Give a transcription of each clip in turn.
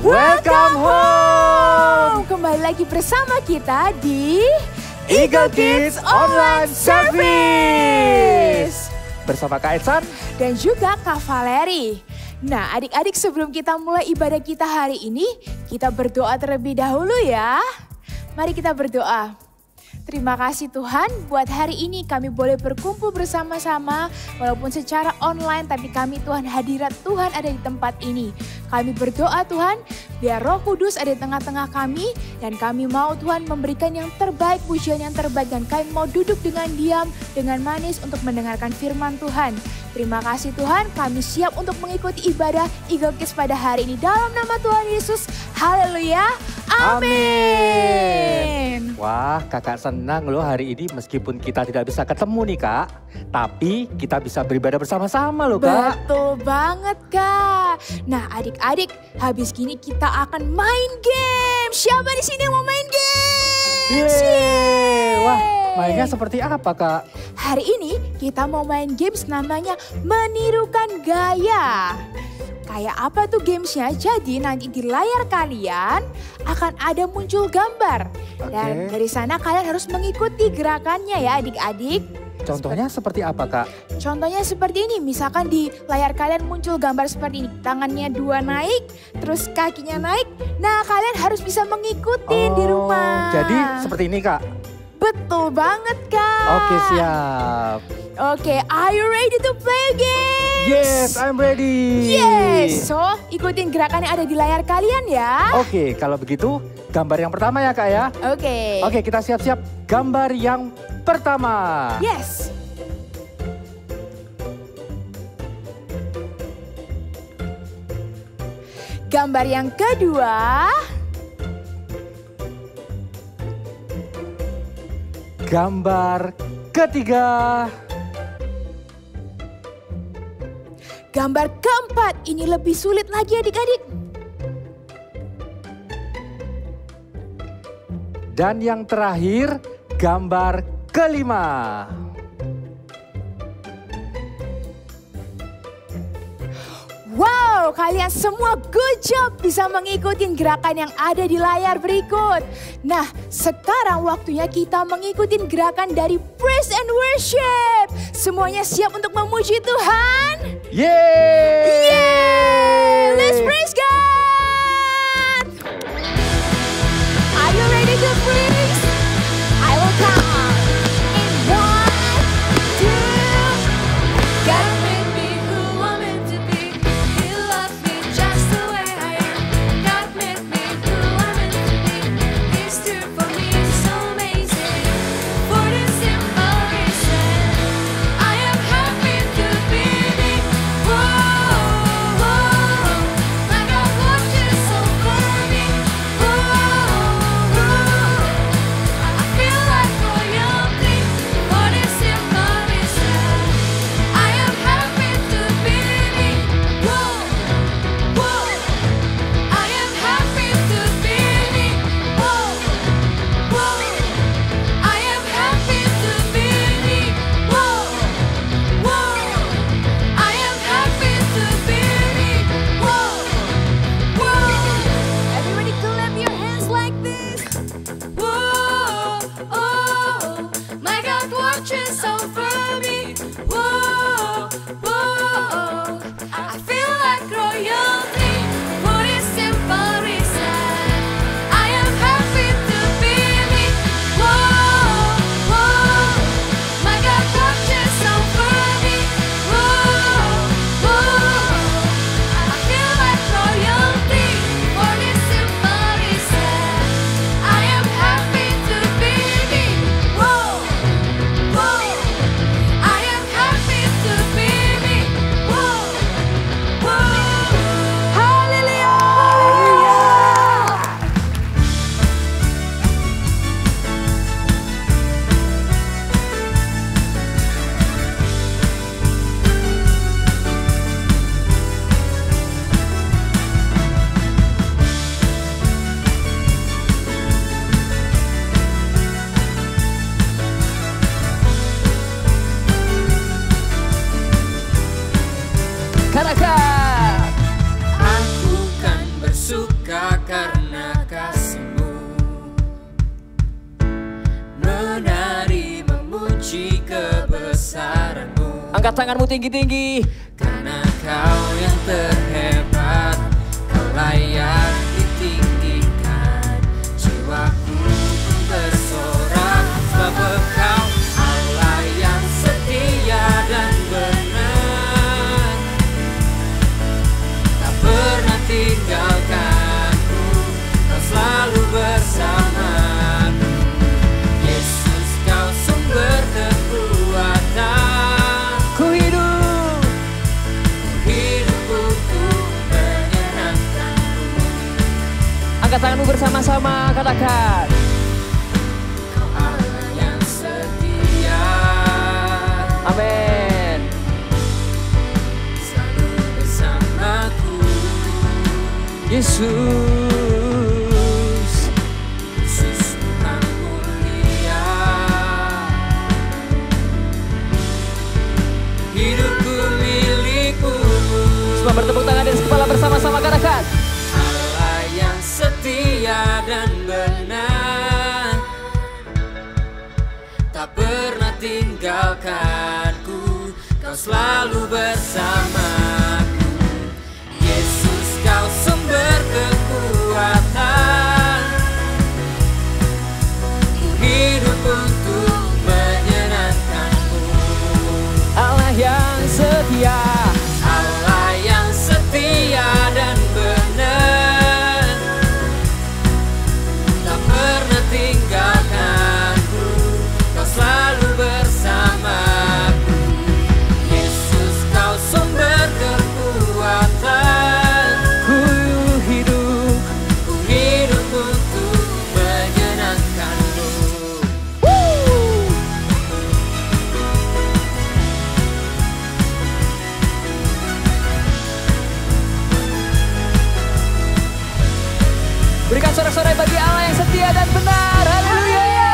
Welcome home! Kembali lagi bersama kita di Eagle Kids Online Service. Bersama Kak Edson dan juga Kak Valeri. Nah, adik-adik, sebelum kita mulai ibadah kita hari ini, kita berdoa terlebih dahulu ya. Mari kita berdoa. Terima kasih Tuhan, buat hari ini kami boleh berkumpul bersama-sama walaupun secara online, tapi kami Tuhan, hadirat Tuhan ada di tempat ini. Kami berdoa Tuhan, biar Roh Kudus ada di tengah-tengah kami dan kami mau Tuhan memberikan yang terbaik, pujian yang terbaik, dan kami mau duduk dengan diam, dengan manis untuk mendengarkan firman Tuhan. Terima kasih Tuhan, kami siap untuk mengikuti ibadah Eagle Kids pada hari ini dalam nama Tuhan Yesus. Haleluya. Amin. Wah, kakak senang loh hari ini meskipun kita tidak bisa ketemu nih Kak. Tapi kita bisa beribadah bersama-sama loh Kak. Betul banget Kak. Nah adik-adik, habis gini kita akan main game. Siapa di sini yang mau main game? Wah, mainnya seperti apa Kak? Hari ini kita mau main games namanya menirukan gaya. Kayak apa tuh gamesnya? Jadi nanti di layar kalian akan ada muncul gambar. Dan dari sana kalian harus mengikuti gerakannya ya adik-adik. Contohnya seperti apa Kak? Contohnya seperti ini, misalkan di layar kalian muncul gambar seperti ini. Tangannya 2 naik, terus kakinya naik. Nah kalian harus bisa mengikuti di rumah. Jadi seperti ini Kak? Betul banget Kak. Oke, siap. Oke, are you ready to play games? Yes, I'm ready. Yes, so ikutin gerakan yang ada di layar kalian ya. Oke, kalau begitu gambar yang pertama ya Kak ya. Oke, kita siap-siap gambar yang pertama. Yes. Gambar yang kedua. Gambar ketiga. Gambar keempat, ini lebih sulit lagi adik-adik. Dan yang terakhir, gambar kelima. Wow, kalian semua good job bisa mengikuti gerakan yang ada di layar berikut. Nah, sekarang waktunya kita mengikuti gerakan dari praise and worship. Semuanya siap untuk memuji Tuhan? Yeay! Yeay! Let's praise God! Are you ready to praise? I will count in 1, 2. God made me who I'm meant to be. He loved me just the way I am. God made me who I'm meant to be. His truth for me is so amazing. For the simple reason, I am happy to be me. Whoa, whoa, my God watches over me. Whoa, whoa, I feel like royalty. For the simple reason, I am happy to be me. Whoa, whoa, I am happy to be me. Whoa, whoa, I am happy to be me. Whoa, whoa, I am happy to be me. Whoa, whoa. Everybody clap your hands like this. Whoa, oh, my God watches over me. Whoa, whoa, I feel like royalty. For this simple reason, I am happy to be me. Whoa, whoa, my God watches over me. Whoa, whoa, I feel like royalty. For this simple reason, I am happy to be me. Whoa, whoa, I am happy to be me. Whoa, whoa, haleluya. Katakan. Aku kan bersuka Angkat tanganmu tinggi-tinggi. Karena kau yang terhebat, kau layak ditinggikan. Jiwaku pun tersorak sebab Engkau Allah yang setia dan benar. Tak pernah tinggalkanku, kau selalu bersamaku. Yesus, kau sumber kekuatan. Ku hidup untuk menyenangkanmu. Angkat tanganmu bersama-sama, katakan. Kau Allah yang setia. Amin. Selalu bersamaku. Yesus, Yesus Tuhan mulia. Hidupku milikmu. Semua bertepuk tangan dan kepala bersama-sama, katakan. Allah yang setia dan benar, tak pernah tinggalkanku, kau selalu bersamaku. Yesus, kau sumber kekuatan. Ku hidup untuk menyenangkanmu. Allah yang setia, Allah yang setia dan benar, tak pernah tinggalkanku, kau selalu bersamaku. Yesus, kau sumber kekuatan. Ku hidup untuk menyenangkanmu. Berikan sorak-sorai bagi Allah yang setia dan benar. Haleluya.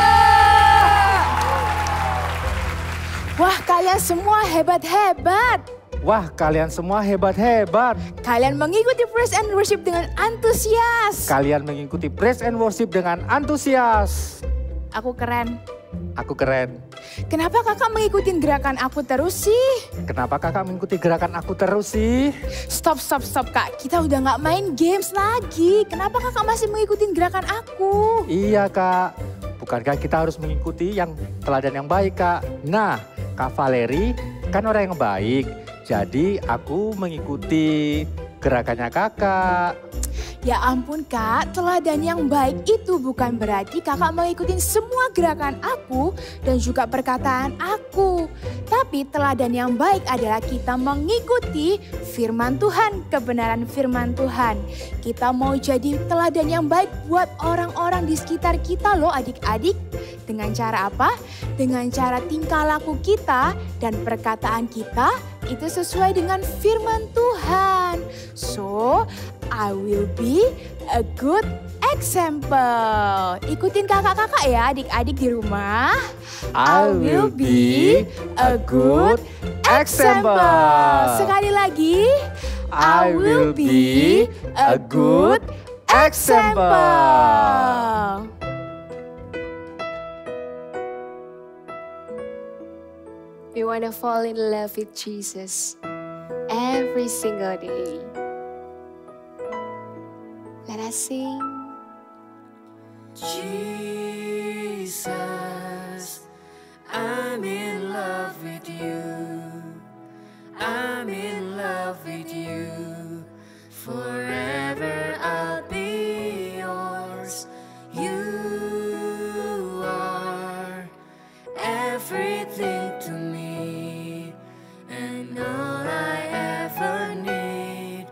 Wah, kalian semua hebat-hebat. Wah, kalian semua hebat-hebat. Kalian mengikuti praise and worship dengan antusias. Kalian mengikuti praise and worship dengan antusias. Aku keren. Aku keren. Kenapa kakak mengikuti gerakan aku terus sih? Kenapa kakak mengikuti gerakan aku terus sih? Stop kak. Kita udah gak main games lagi. Kenapa kakak masih mengikuti gerakan aku? Iya kak, bukankah kita harus mengikuti yang teladan yang baik kak? Nah, Kak Valeri kan orang yang baik, jadi aku mengikuti gerakannya kakak. Ya ampun kak, teladan yang baik itu bukan berarti kakak mengikuti semua gerakan aku dan juga perkataan aku. Tapi teladan yang baik adalah kita mengikuti firman Tuhan, kebenaran firman Tuhan. Kita mau jadi teladan yang baik buat orang-orang di sekitar kita loh adik-adik. Dengan cara apa? Dengan cara tingkah laku kita dan perkataan kita itu sesuai dengan firman Tuhan. So, I will be a good example. Ikutin kakak-kakak ya adik-adik di rumah. I will be a good example. Sekali lagi. I will be a good example. We want to fall in love with Jesus every single day. Let us sing. Jesus, I'm in love with you. I'm in love with you. Forever I'll be yours. You are everything to me, and all I ever need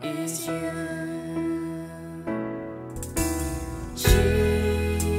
is you. Jesus,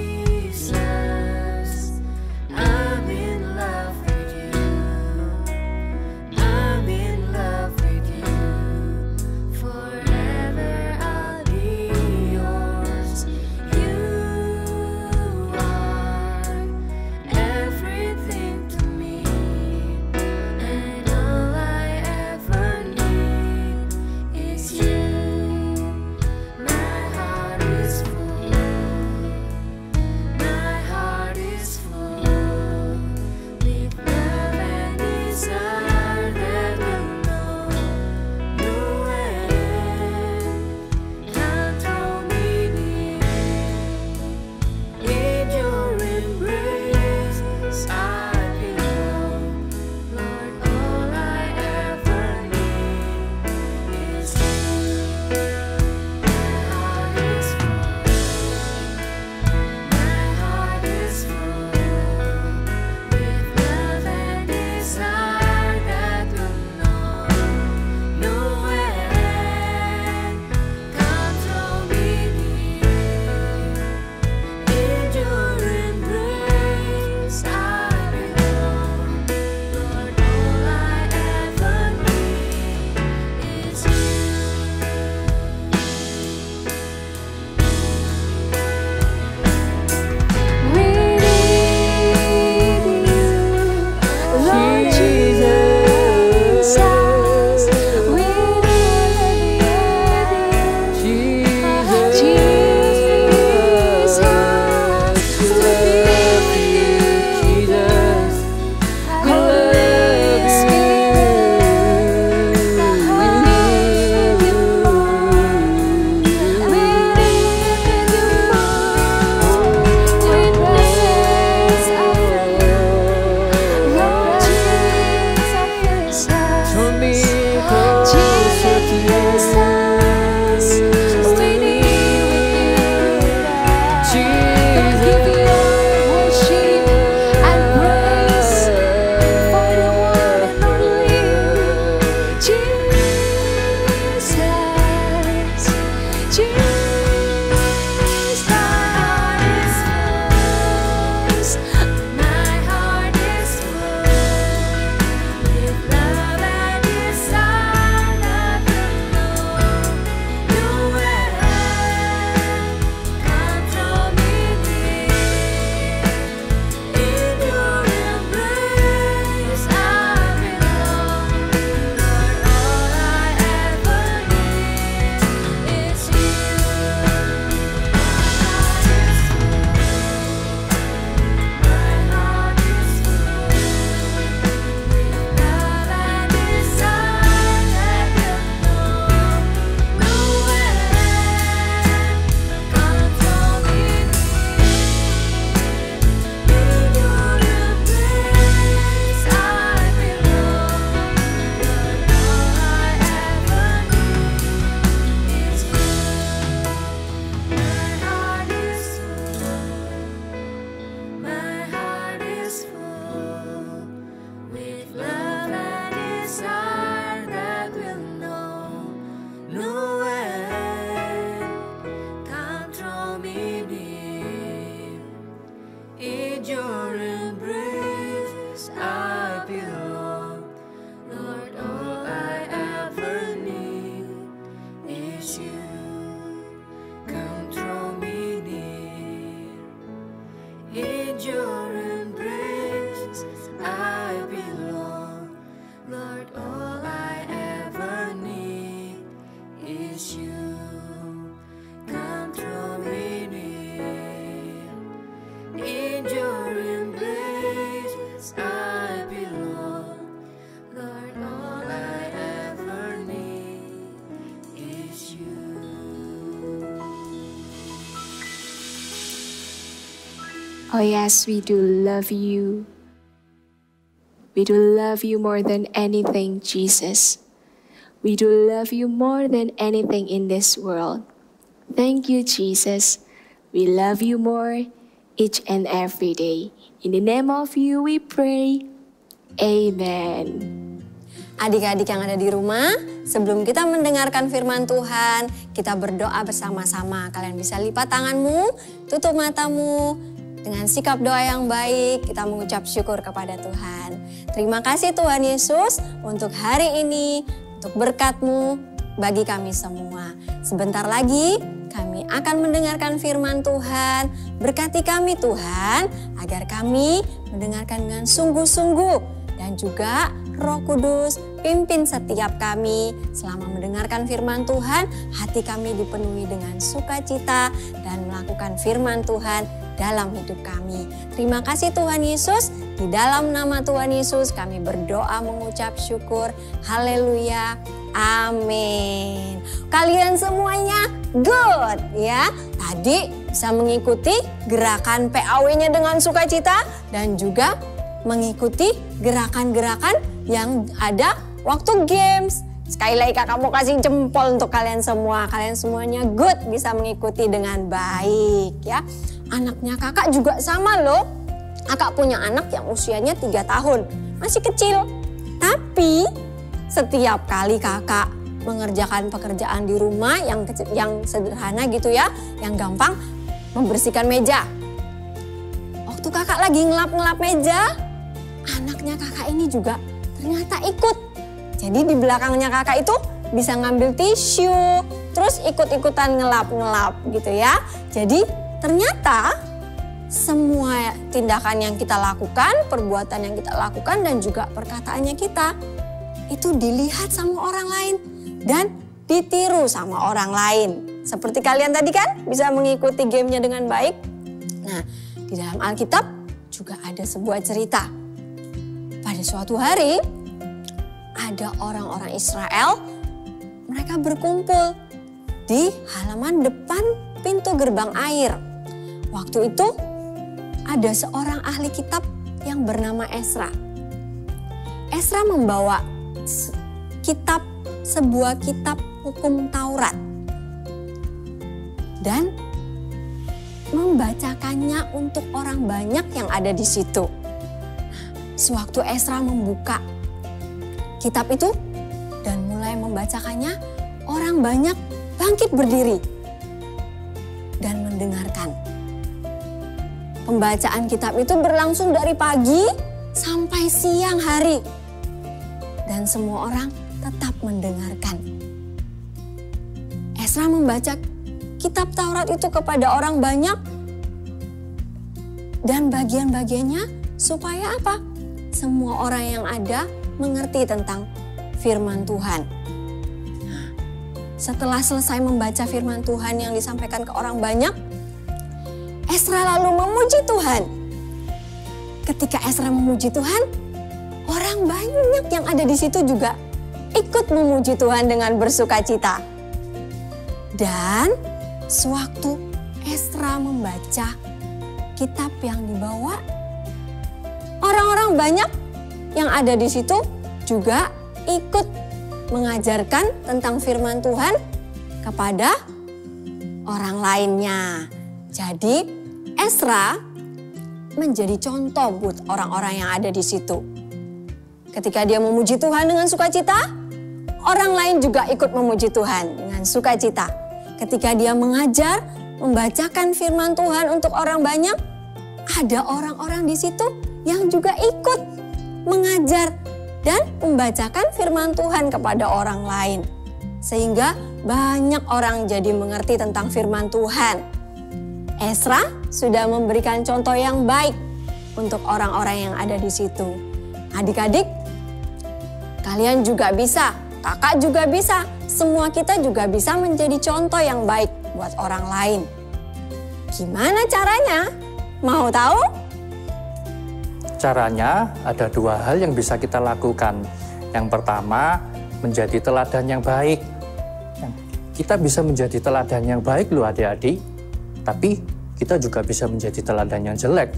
In your embrace I belong. Lord, all I ever need is you. Come draw me near. In your embrace I belong. Lord, all I ever need is you. Come draw me near. In your embrace I belong. Lord, all I ever need is you. Oh yes, we do love you. We do love you more than anything, Jesus. We do love you more than anything in this world. Thank you, Jesus. We love you more each and every day. In the name of you we pray. Amen. Adik-adik yang ada di rumah, sebelum kita mendengarkan firman Tuhan, kita berdoa bersama-sama. Kalian bisa lipat tanganmu, tutup matamu. Dengan sikap doa yang baik, kita mengucap syukur kepada Tuhan. Terima kasih Tuhan Yesus untuk hari ini, untuk berkat-Mu bagi kami semua. Sebentar lagi kami akan mendengarkan firman Tuhan. Berkati kami Tuhan, agar kami mendengarkan dengan sungguh-sungguh. Dan juga Roh Kudus pimpin setiap kami selama mendengarkan firman Tuhan. Hati kami dipenuhi dengan sukacita dan melakukan firman Tuhan dalam hidup kami. Terima kasih Tuhan Yesus. Di dalam nama Tuhan Yesus kami berdoa mengucap syukur. Haleluya. Amin. Kalian semuanya good ya. Tadi bisa mengikuti gerakan PAW-nya dengan sukacita dan juga mengikuti gerakan-gerakan yang ada waktu games. Sekali lagi kakak mau kasih jempol untuk kalian semua. Kalian semuanya good, bisa mengikuti dengan baik ya. Anaknya kakak juga sama loh. Kakak punya anak yang usianya 3 tahun. Masih kecil. Tapi setiap kali kakak mengerjakan pekerjaan di rumah yang sederhana gitu ya. Yang gampang, membersihkan meja. Waktu kakak lagi ngelap-ngelap meja, anaknya kakak ini juga ternyata ikut. Jadi di belakangnya kakak itu bisa ngambil tisu, terus ikut-ikutan ngelap-ngelap gitu ya. Jadi ternyata semua tindakan yang kita lakukan, perbuatan yang kita lakukan dan juga perkataannya kita itu dilihat sama orang lain dan ditiru sama orang lain. Seperti kalian tadi kan bisa mengikuti gamenya dengan baik. Nah, di dalam Alkitab juga ada sebuah cerita. Pada suatu hari, ada orang-orang Israel, mereka berkumpul di halaman depan pintu gerbang air. Waktu itu ada seorang ahli kitab yang bernama Ezra. Ezra membawa sebuah kitab hukum Taurat dan membacakannya untuk orang banyak yang ada di situ. Sewaktu Ezra membuka kitab itu dan mulai membacakannya, orang banyak bangkit berdiri dan mendengarkan. Pembacaan kitab itu berlangsung dari pagi sampai siang hari. Dan semua orang tetap mendengarkan. Ezra membaca kitab Taurat itu kepada orang banyak. Dan bagian-bagiannya supaya apa? Semua orang yang ada mengerti tentang firman Tuhan. Nah, setelah selesai membaca firman Tuhan yang disampaikan ke orang banyak, Ezra lalu memuji Tuhan. Ketika Ezra memuji Tuhan, orang banyak yang ada di situ juga ikut memuji Tuhan dengan bersukacita. Dan sewaktu Ezra membaca kitab yang dibawa, orang-orang banyak yang ada di situ juga ikut mengajarkan tentang firman Tuhan kepada orang lainnya. Jadi Ezra menjadi contoh buat orang-orang yang ada di situ. Ketika dia memuji Tuhan dengan sukacita, orang lain juga ikut memuji Tuhan dengan sukacita. Ketika dia mengajar, membacakan firman Tuhan untuk orang banyak, ada orang-orang di situ yang juga ikut mengajar dan membacakan firman Tuhan kepada orang lain. Sehingga banyak orang jadi mengerti tentang firman Tuhan. Ezra sudah memberikan contoh yang baik untuk orang-orang yang ada di situ. Adik-adik, kalian juga bisa, kakak juga bisa, semua kita juga bisa menjadi contoh yang baik buat orang lain. Gimana caranya? Mau tahu? Caranya ada dua hal yang bisa kita lakukan. Yang pertama, menjadi teladan yang baik. Kita bisa menjadi teladan yang baik loh adik-adik, tapi kita juga bisa menjadi teladan yang jelek.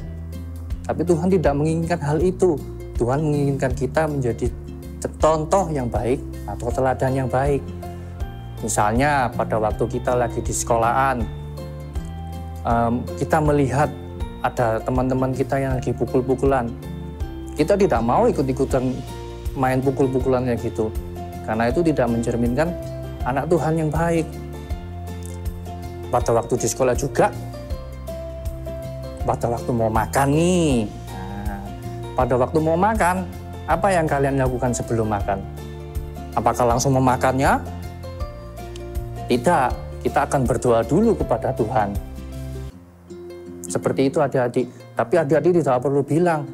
Tapi Tuhan tidak menginginkan hal itu. Tuhan menginginkan kita menjadi contoh yang baik atau teladan yang baik. Misalnya pada waktu kita lagi di sekolahan, kita melihat ada teman-teman kita yang lagi pukul-pukulan. Kita tidak mau ikut-ikutan main pukul-pukulan kayak gitu. Karena itu tidak mencerminkan anak Tuhan yang baik. Pada waktu di sekolah juga, pada waktu mau makan nih. Pada waktu mau makan, apa yang kalian lakukan sebelum makan? Apakah langsung memakannya? Tidak, kita akan berdoa dulu kepada Tuhan. Seperti itu adik-adik. Tapi adik-adik tidak perlu bilang,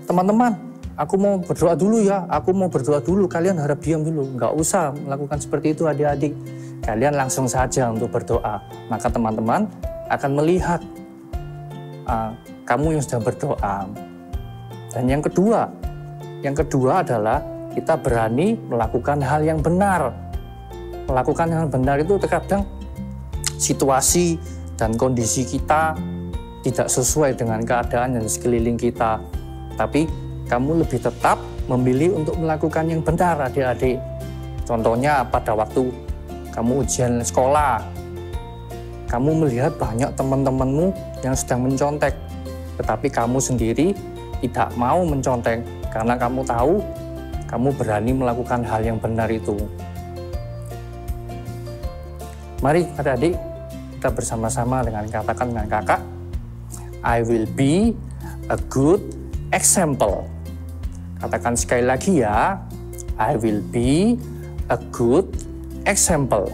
teman-teman, aku mau berdoa dulu ya, aku mau berdoa dulu, kalian harap diam dulu. Nggak usah melakukan seperti itu adik-adik. Kalian langsung saja untuk berdoa. Maka teman-teman akan melihat kamu yang sedang berdoa. Dan yang kedua adalah kita berani melakukan hal yang benar. Melakukan hal yang benar itu terkadang situasi dan kondisi kita tidak sesuai dengan keadaan dan sekeliling kita. Tapi kamu lebih tetap memilih untuk melakukan yang benar adik-adik. Contohnya pada waktu kamu ujian sekolah, kamu melihat banyak teman-temanmu yang sedang mencontek, tetapi kamu sendiri tidak mau mencontek karena kamu tahu kamu berani melakukan hal yang benar itu. Mari adik-adik kita bersama-sama katakan dengan kakak, I will be a good example. Katakan sekali lagi ya, I will be a good example.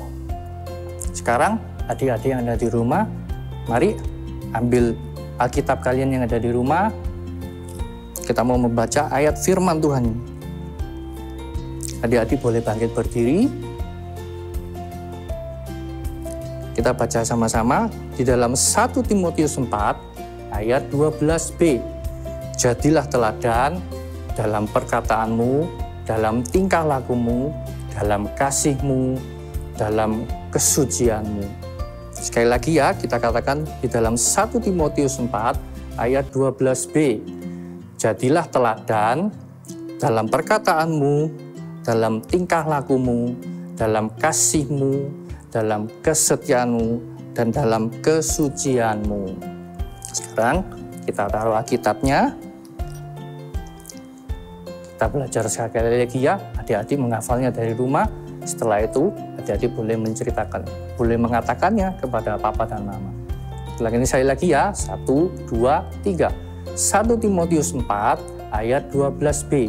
Sekarang adik-adik yang ada di rumah, mari ambil Alkitab kalian yang ada di rumah. Kita mau membaca ayat firman Tuhan. Adik-adik boleh bangkit berdiri. Kita baca sama-sama di dalam 1 Timotius 4 ayat 12b. Jadilah teladan dalam perkataanmu, dalam tingkah lakumu, dalam kasihmu, dalam kesucianmu. Sekali lagi ya, kita katakan di dalam 1 Timotius 4 ayat 12b. Jadilah teladan dalam perkataanmu, dalam tingkah lakumu, dalam kasihmu, dalam kesetiaanmu, dan dalam kesucianmu. Sekarang kita taruh Alkitabnya. Kita belajar sekali lagi ya, adik-adik menghafalnya dari rumah. Setelah itu adik-adik boleh menceritakan, boleh mengatakannya kepada papa dan mama. Lagi ya, 1, 2, 3. 1 Timotius 4 ayat 12b.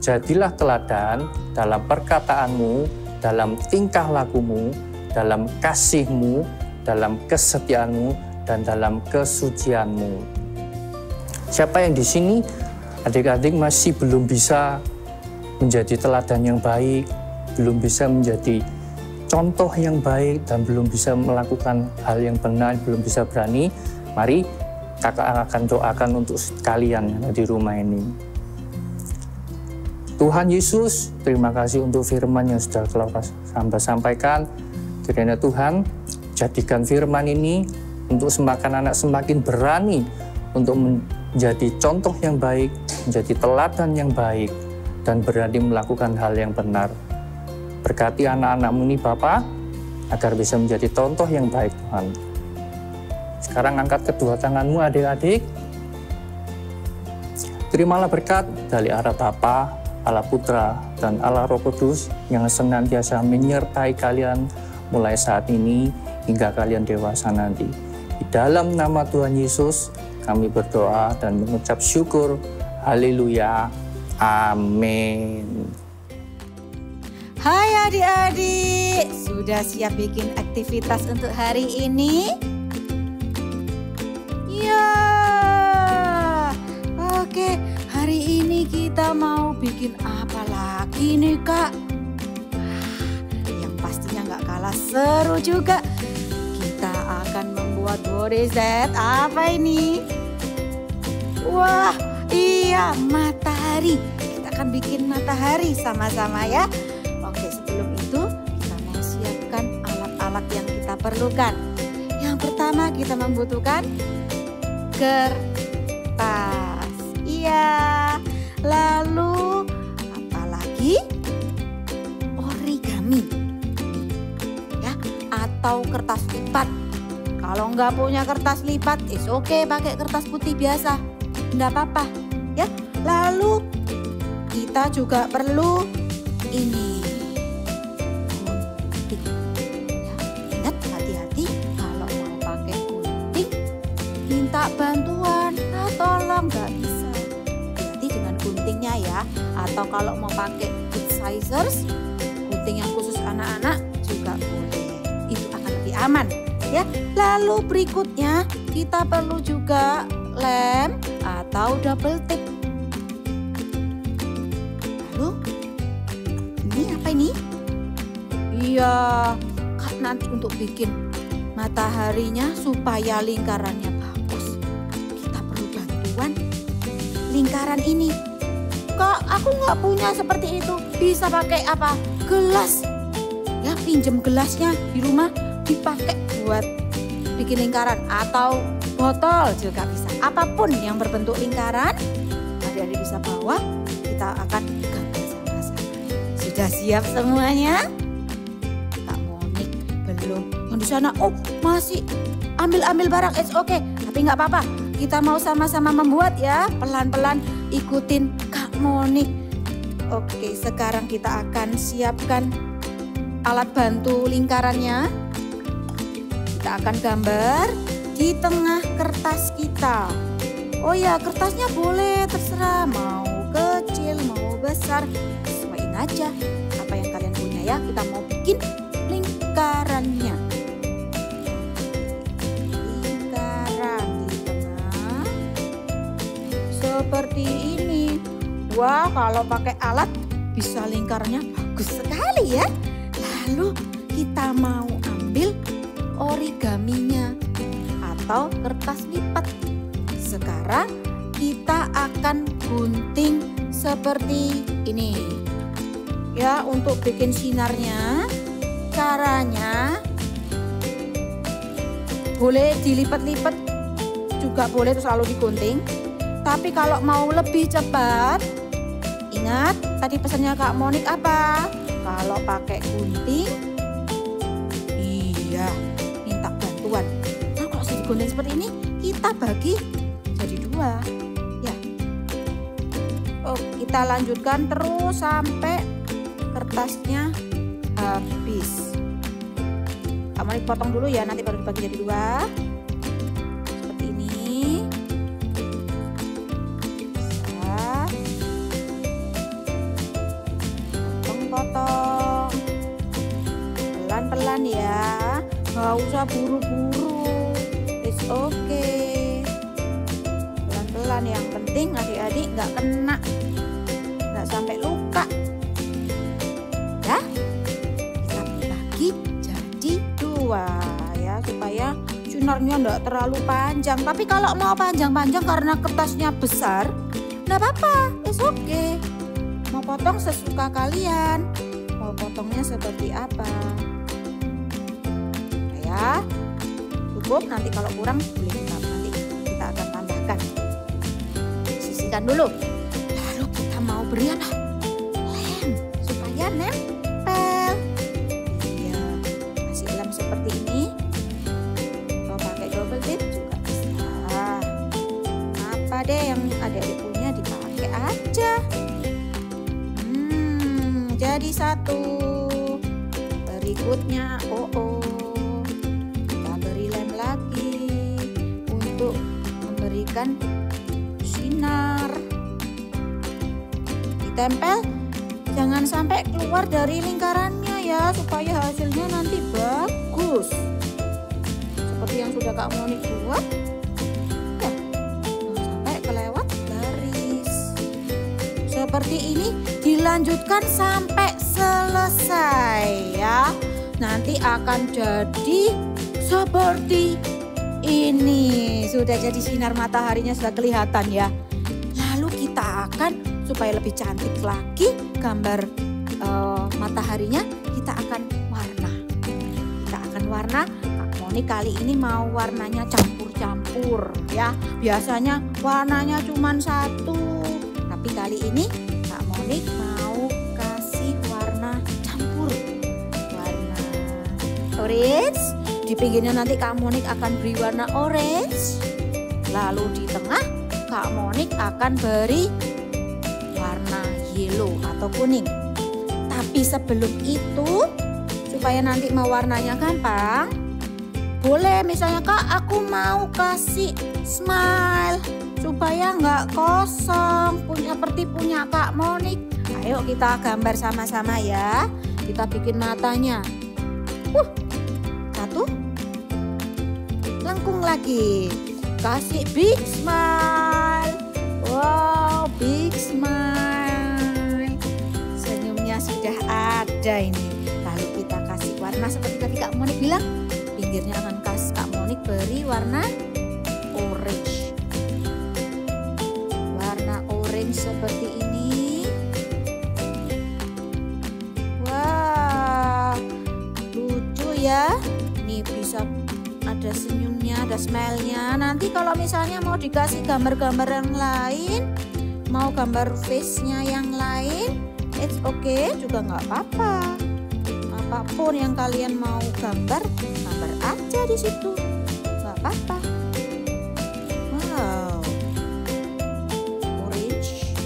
Jadilah teladan dalam perkataanmu, dalam tingkah lakumu, dalam kasihmu, dalam kesetiaanmu, dan dalam kesucianmu. Siapa yang di sini adik-adik masih belum bisa menjadi teladan yang baik, belum bisa menjadi contoh yang baik, dan belum bisa melakukan hal yang benar, belum bisa berani, mari kakak akan doakan untuk kalian yang ada di rumah ini. Tuhan Yesus, terima kasih untuk firman yang sudah hamba sampaikan. Kiranya Tuhan, jadikan firman ini untuk semakin anak semakin berani untuk menjadi contoh yang baik, menjadi teladan yang baik, dan berani melakukan hal yang benar. Berkati anak-anakmu ini Bapa, agar bisa menjadi contoh yang baik Tuhan. Sekarang angkat kedua tanganmu adik-adik. Terimalah berkat dari Allah Bapa, Allah Putra, dan Allah Roh Kudus yang senantiasa menyertai kalian mulai saat ini hingga kalian dewasa nanti. Di dalam nama Tuhan Yesus, kami berdoa dan mengucap syukur. Haleluya. Amin. Hai adik-adik, sudah siap bikin aktivitas untuk hari ini? Ya, oke, hari ini kita mau bikin apa lagi nih Kak? Yang pastinya nggak kalah seru juga. Kita akan membuat what is that? Apa ini? Wah, iya, matahari. Kita akan bikin matahari sama-sama ya. Oke, sebelum itu kita mau siapkan alat-alat yang kita perlukan. Yang pertama kita membutuhkan kertas. Iya. Lalu apalagi? Origami. Ya, atau kertas lipat. Kalau nggak punya kertas lipat, oke, pakai kertas putih biasa. Nggak apa-apa, ya. Lalu kita juga perlu ini. Gunting. Ya, ingat hati-hati kalau mau pakai gunting, minta bantuan. Tolong, nggak bisa. Hati-hati dengan guntingnya ya. Atau kalau mau pakai big scissors, gunting yang khusus anak-anak juga boleh. Itu akan lebih aman. Ya, lalu berikutnya kita perlu juga lem atau double tip. Lalu ini apa ini? Iya, Kak, nanti untuk bikin mataharinya supaya lingkarannya bagus, kita perlu bantuan lingkaran ini. Kak, aku nggak punya seperti itu. Bisa pakai apa? Gelas. Ya, pinjem gelasnya di rumah dipakai buat bikin lingkaran, atau botol juga bisa. Apapun yang berbentuk lingkaran, adik-adik bisa bawa. Kita akan gambar sama-sama. Sudah siap semuanya? Kak Monik belum. Yang di sana, oh masih ambil barang. It's okay, tapi nggak apa-apa. Kita mau sama-sama membuat ya. Pelan-pelan ikutin Kak Monik. Oke, sekarang kita akan siapkan alat bantu lingkarannya. Kita akan gambar di tengah kertas kita. Oh ya, kertasnya boleh terserah, mau kecil mau besar, sesuaiin aja apa yang kalian punya ya. Kita mau bikin lingkarannya. Lingkaran di tengah seperti ini. Wah, kalau pakai alat bisa lingkarannya bagus sekali ya. Lalu kita mau ambil origaminya atau kertas lipat. Sekarang kita akan gunting seperti ini. Ya, untuk bikin sinarnya, caranya boleh dilipat-lipat juga boleh, terus lalu digunting. Tapi kalau mau lebih cepat, ingat tadi pesannya Kak Monik apa? Kalau pakai gunting, iya, minta bantuan. Nah, kalau sudah digunting seperti ini, kita bagi jadi 2. Ya. Oh, kita lanjutkan terus sampai kertasnya habis. Kamu dipotong dulu ya, nanti baru dibagi jadi 2. Seperti ini. Bisa. Potong-potong. Pelan-pelan ya. Nggak usah buru-buru. It's okay. Pelan-pelan, yang penting adik-adik nggak kena. Nggak sampai luka. Ya. Kita bagi jadi 2 ya, supaya sinarnya nggak terlalu panjang. Tapi kalau mau panjang-panjang karena kertasnya besar, nggak apa-apa, it's okay. Mau potong sesuka kalian, mau potongnya seperti apa. Ya, cukup. Nanti kalau kurang boleh nanti kita akan tambahkan. Sisihkan dulu. Lalu kita mau beri apa? Lem, supaya nempel. Iya, kasih lem seperti ini. Kalau pakai double tip juga bisa. Apa deh yang adik-adik punya dipakai aja. Jadi 1. Berikutnya, kita beri lem lagi untuk memberi memberikan sinar. Ditempel, jangan sampai keluar dari lingkarannya ya, supaya hasilnya nanti bagus. Seperti yang sudah Kak Monik buat. Ya, jangan sampai kelewat garis. Seperti ini dilanjutkan sampai selesai ya. Nanti akan jadi seperti ini. Sudah jadi sinar mataharinya sudah kelihatan ya. Lalu kita akan, supaya lebih cantik lagi gambar mataharinya, kita akan warna. Kita akan warna. Kak Monik kali ini mau warnanya campur-campur ya. Biasanya warnanya cuma satu. Tapi kali ini Kak Monik mau kasih warna campur. Warna orange. Di pinggirnya nanti Kak Monik akan beri warna orange. Lalu di tengah Kak Monik akan beri warna yellow atau kuning. Tapi sebelum itu, supaya nanti mau warnanya gampang, boleh misalnya Kak aku mau kasih smile supaya nggak kosong, seperti punya Kak Monik. Ayo kita gambar sama-sama ya. Kita bikin matanya. Satu. Lengkung lagi. Kasih big smile. Wow, big smile. Senyumnya sudah ada ini. Lalu kita kasih warna seperti tadi Kak Monik bilang. Pinggirnya akan kasih Kak Monik beri warna orange. Warna orange seperti ini. Wah, lucu ya. Ini bisa ada senyumnya, ada smile-nya. Nanti kalau misalnya mau dikasih gambar-gambar yang lain, mau gambar face-nya yang lain, it's okay juga nggak apa-apa. Apapun yang kalian mau gambar, gambar aja di situ, nggak apa-apa. Wow, orange.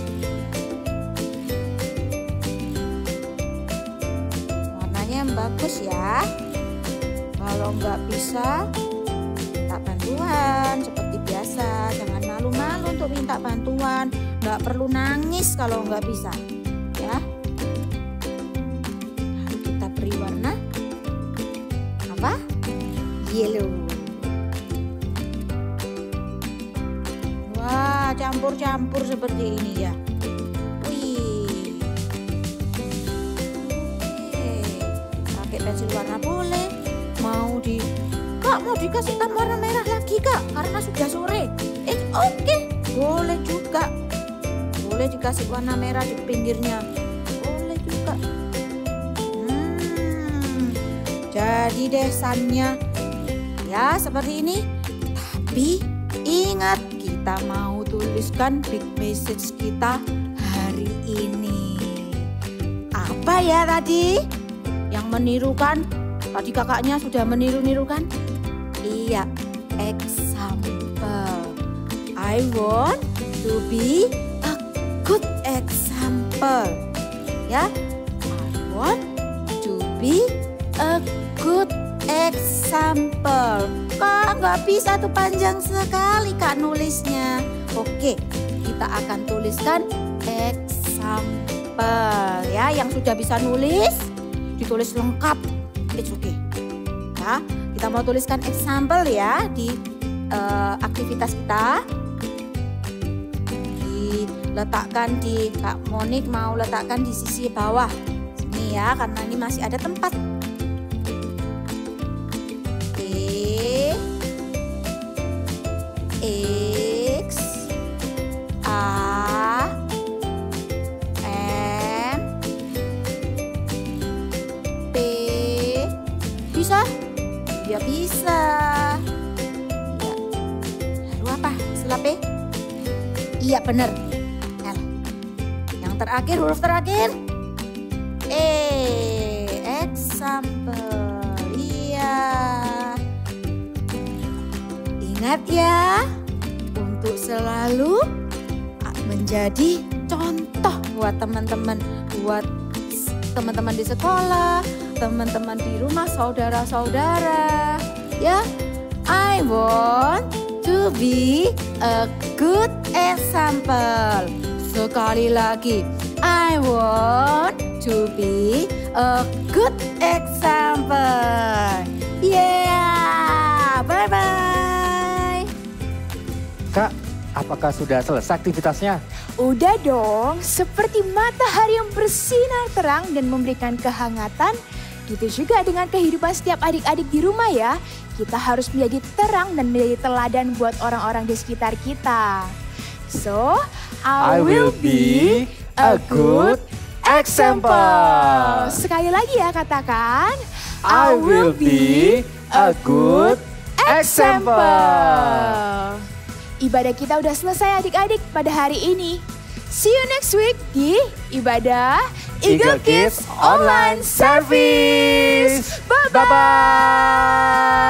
Warnanya yang bagus ya. Kalau nggak bisa, minta bantuan seperti biasa. Jangan malu-malu untuk minta bantuan. Nggak perlu nangis kalau nggak bisa, ya. Lalu kita beri warna apa? Yellow. Wah, campur-campur seperti ini ya. Wih. Oke. Pakai pensil warna boleh. Kak mau dikasihkan warna merah lagi Kak, karena sudah sore. Oke, boleh juga. Boleh dikasih warna merah di pinggirnya. Boleh juga. Jadi deh sunnya ya seperti ini. Tapi ingat, kita mau tuliskan big message kita hari ini. Apa ya tadi? Yang menirukan. Tadi kakaknya sudah meniru-nirukan? Iya, example. I want to be a good example. Ya, I want to be a good example. Kak, nggak bisa tuh, panjang sekali Kak nulisnya. Oke, kita akan tuliskan example. Ya, yang sudah bisa nulis, ditulis lengkap. It's okay. Ya, kita mau tuliskan example ya di aktivitas kita. Diletakkan di, Kak Monik mau letakkan di sisi bawah sini ya, karena ini masih ada tempat. X A M P. Bisa? Ya bisa. Ya. Lalu apa setelah P? Iya benar. L. Yang terakhir, huruf terakhir. E. Example. Iya. Ingat ya, untuk selalu menjadi contoh buat teman-teman, di sekolah, teman-teman di rumah, saudara-saudara. Ya, I want to be a good example. Sekali lagi, I want to be a good example. Yeah, bye-bye. Kak, apakah sudah selesai aktivitasnya? Udah dong, seperti matahari yang bersinar terang dan memberikan kehangatan, gitu juga dengan kehidupan setiap adik-adik di rumah ya. Kita harus menjadi terang dan menjadi teladan buat orang-orang di sekitar kita. So, I will be a good example. Sekali lagi ya katakan, I will be a good example. Ibadah kita udah selesai adik-adik pada hari ini. See you next week di Ibadah Eagle Kids Online Service. Bye-bye.